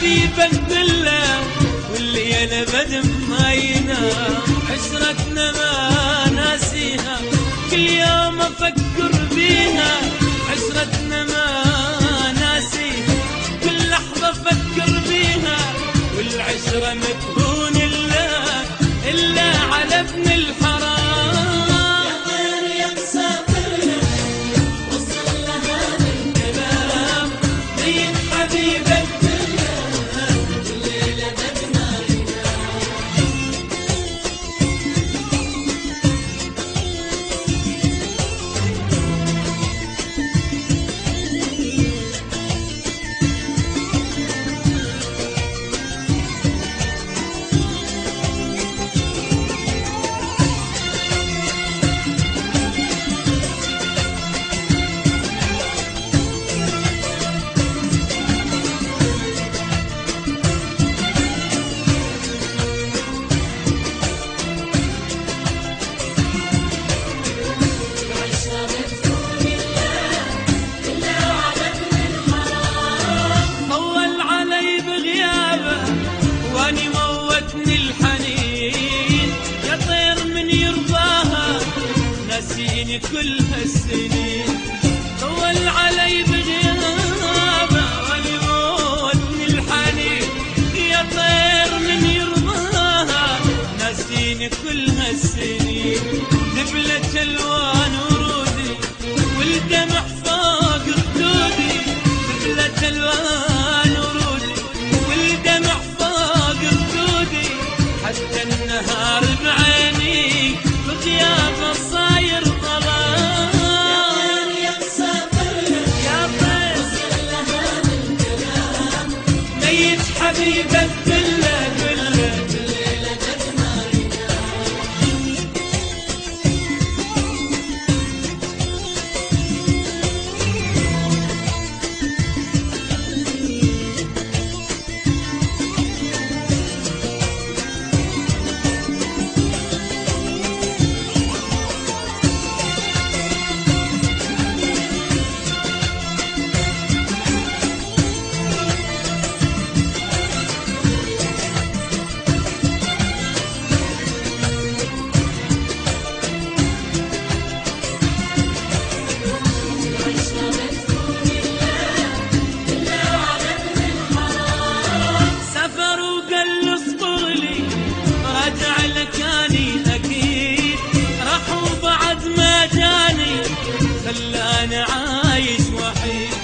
حبيبك بالله والليل بدم ما ينام، عشرتنا ما ناسيها كل يوم افكر بيها، عشرتنا ما ناسيها كل لحظة افكر بيها، والعشرة مكهون إلا على ابن الحرام. كل هالسنين طول علي بغيابه ولموتني الحنين، يا طير من يرضاها ناسيني كل هالسنين، دبلت الوان ورودي والدمع فوق خدودي، دبلت الوان ورودي والدمع فوق خدودي، حتى النهار بعيني بغيابه صاير حبيبك بالله بالله بالليلة قد ما خلاني عايش وحيد.